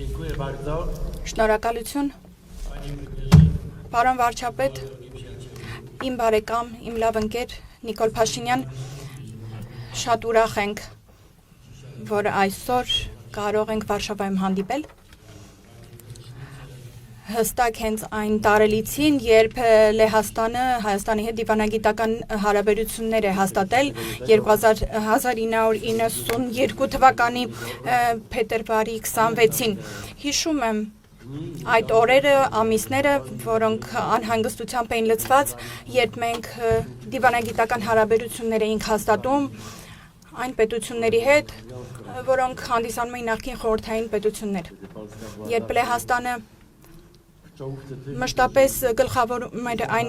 Շնորհակալություն, պարոն վարչապետ, իմ բարեկամ, իմ լավ ընկեր Նիկոլ Փաշինյան, շատ ուրախ ենք, որ այսօր կարող ենք Վարշավայում հանդիպել։ Հստակ հենց այն տարելիցին, երբ Լեհաստանը Հայաստանի հետ դիվանագիտական հարաբերություններ է հաստատել 1992 թվականի փետրվարի 26-ին։ Հիշում եմ այդ օրերը, ամիսները, որոնք անհանգստությամբ էին լցված, երբ մենք դիվանագիտական հարաբերություններ էինք հաստատում այն պետությունների հետ, որոնք հանդիսանում էին նախկին խորհրդային պետություններ։ Երբ Լեհաստանը մշտապես գլխավորում էր այն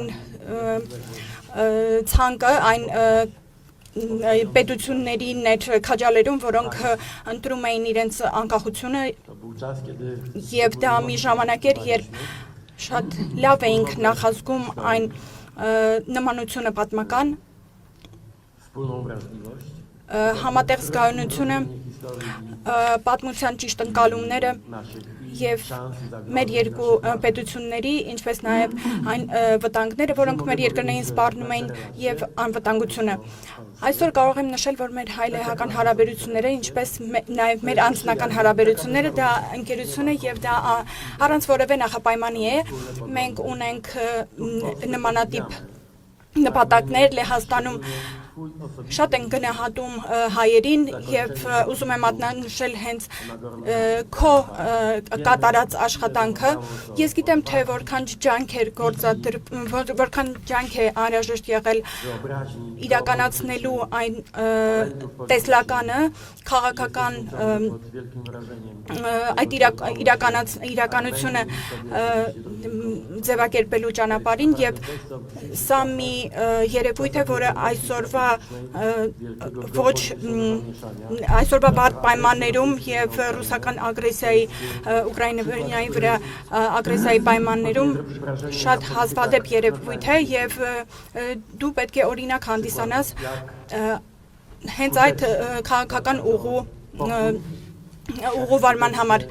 ցանկը, այն պետությունների ներ քաջալերում, որոնք ընտրում էին իրենց անկախությունը, եւ դա մի ժամանակ էր, երբ շատ լավ էինք նախազգում այն նմանությունը պատմական, համատեղ զգայունությունը, պատմության ճիշտ ընկալումները եւ մեր երկու պետությունների, ինչպես նաեւ այն վտանգները, որոնք մեր երկրներին սպառնում էին եւ անվտանգությունը։ Այսօր կարող եմ նշել, որ մեր հայ-լեհական հարաբերությունները, ինչպես նաեւ մեր անձնական հարաբերությունները, դա ընկերություն է եւ դա առանց որևէ նախապայմանի է։ Մենք ունենք նմանատիպ նպատակներ Լեհաստանում, շատ են գնահատում հայերին եւ ուզում եմ մատնանշել հենց քո կատարած աշխատանքը։ Ես գիտեմ, թե որքան ջանք էր որքան ջանք է անհրաժեշտ եղել իրականացնելու այն տեսլականը, քաղաքական այդ իրականությունը ձևակերպելու ճանապարհին եւ սա մի երևույթ է, որը այսօրվա բարդ պայմաններում եւ ռուսական ագրեսիայի Ուկրաինայի վրա ագրեսիայի պայմաններում շատ հազվադեպ երևույթ է եւ դու պետք է օրինակ հանդիսանաս հենց այդ քաղաքական ուղղուվարման համար։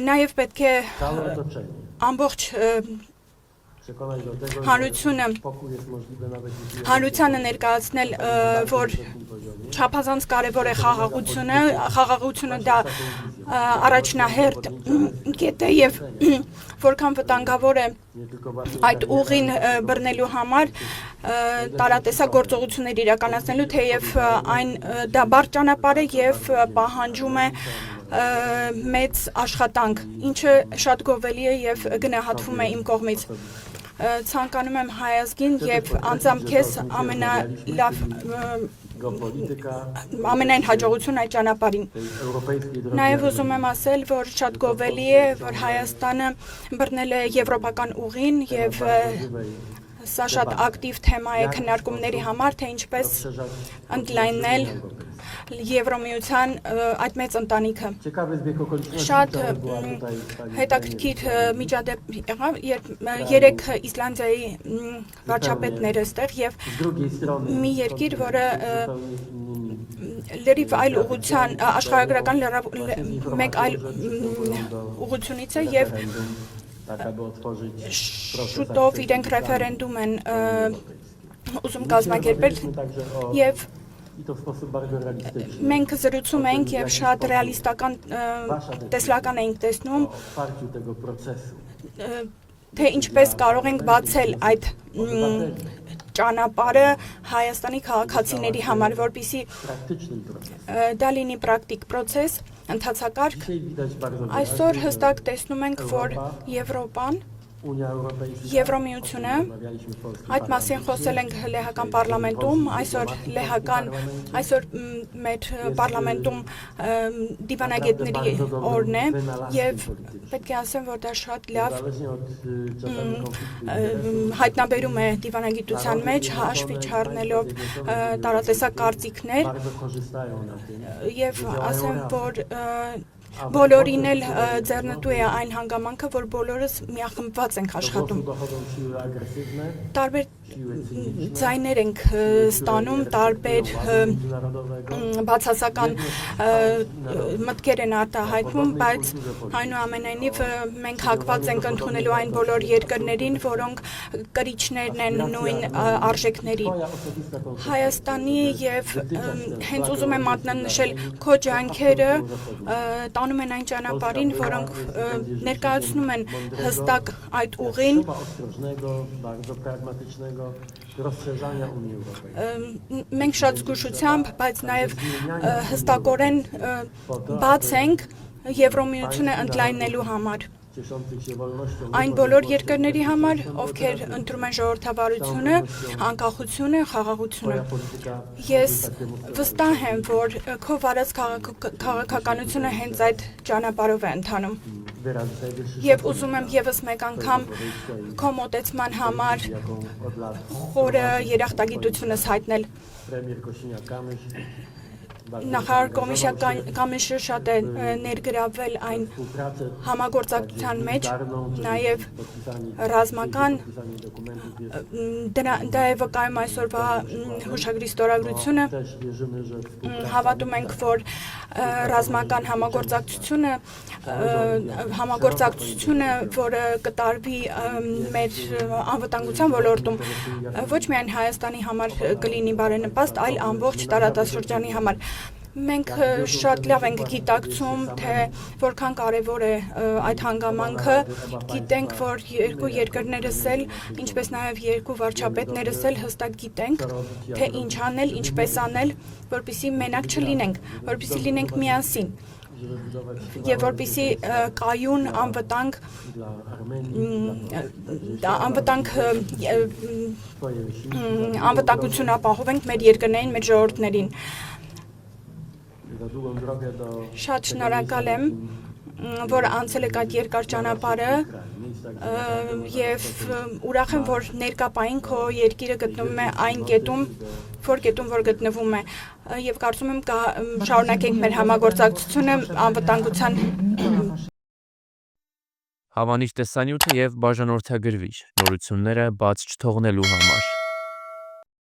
Նաեւ պետք է ամբողջ հանրությանը ներկայացնել, որ չափազանց կարևոր է խաղաղությունը դա առաջնահերթ կետ է եւ որքան վտանգավոր է այդ ուղին բռնելու համար տարատեսակ գործողություններ իրականացնելու, թեև այն դա բարդ ճանապարհ է եւ պահանջում է մեծ աշխատանք, ինչը շատ գովելի է եւ գնահատվում է իմ կողմից։ Ցանկանում եմ հայազգին եւ անձամբ քեզ ամենայն հաջողություն այդ ճանապարհին։ Նաեւ ուզում եմ ասել, որ շատ գովելի է, որ Հայաստանը բռնել է եվրոպական ուղին եւ սա շատ ակտիվ թեմա է քննարկումների համար, թե ինչպես ընդլայնել Եվրոմիության այդ մեծ ընտանիքը։ Շատ հետաքրքիր միջադեպ եղավ, երբ 3 Իսլանդիայի վարչապետներ էստեղ եւ մի երկիր, որը լրիվ այլ ուղղության աշխարհագրական մեկ այլ ուղղությունից է եւ շուտով իրենք ռեֆերենդում են ուզում կազմակերպել եւ մենք զրուցում ենք եւ շատ ռեալիստական տեսլական ենք տեսնում, թե ինչպես կարող ենք բացել այդ ճանապարհը Հայաստանի քաղաքացիների համար, որպեսզի դա լինի պրակտիկ պրոցես, ընթացակարգ։ Այսօր հստակ տեսնում ենք, որ Եվրոպան, Եվրոմիությունը, այդ մասին խոսել ենք լեհական պարլամենտում, այսօր մեր պարլամենտում դիվանագետների օրն է եւ պետք է ասեմ, որ դա շատ լավ հայտնաբերում է դիվանագիտության մեջ, հաշվի չառնելով տարատեսակ կարծիքներ եւ ասեմ, որ բոլորին էլ ձեռնտու է այն հանգամանքը, որ բոլորս միախմբված ենք աշխատում։ Տարբեր ձայներ ենք ստանում, տարբեր բացասական մտքեր են արտահայտվում, բայց այնուամենայնիվ մենք հակված ենք ընդունելու այն բոլոր երկրներին, որոնք կրիչներն են նույն արժեքների։ Հայաստանի եւ հենց ուզում եմ մատնանշել քո ջանքերը տանում են այն ճանապարհին, որոնք ներկայացնում են հստակ այդ ուղին մենք շատ զգուշությամբ, բայց նաև հստակորեն բաց ենք Եվրոմիությունը ընդլայնելու համար։ Այն բոլոր երկրների համար, ովքեր ընտրում են ժողովրդավարությունը, անկախությունը, խաղաղությունը։ Ես վստահ եմ, որ քո վարած քաղաքականությունը հենց այդ ճանապարհով է ընթանում։ Եվ ուզում եմ եւս մեկ անգամ քո մոտեցման համար խորը երախտագիտությունս հայտնել։ Նախարար Կամիշը շատ է ներգրավել այն համագործակցության մեջ, նաև ռազմական դա է վկայում այսօրվա հուշագրի ստորագրությունը։ Հավատում ենք, որ ռազմական համագործակցությունը, որը կտարվի մեր անվտանգության ոլորտում, ոչ միայն Հայաստանի համար կլինի բարենպաստ, այլ ամբողջ տարածաշրջանի համար։ Մենք շատ լավ ենք գիտակցում, թե որքան կարևոր է այդ հանգամանքը, գիտենք, որ երկու երկրներս էլ, ինչպես նաև երկու վարչապետներս էլ հստակ գիտենք, թե ինչ անել, ինչպես անել, որպեսզի մենակ չլինենք, որպեսզի լինենք միասին։ Եվ որպեսզի կայուն անվտանգություն ապահովենք մեր երկրներին, մեր ժողովուրդներին։ Շատ շնորհակալ եմ, որ անցել եք այդ երկար ճանապարհը եւ ուրախ եմ, որ ներկապային քո երկիրը գտնվում է այն կետում, որ գտնվում է եւ կարծում եմ շարունակենք մեր համագործակցությունը անվտանգության Հավանիչ տեսանյութը եւ բաժանորդագրվիչ նորությունները բաց չթողնելու համար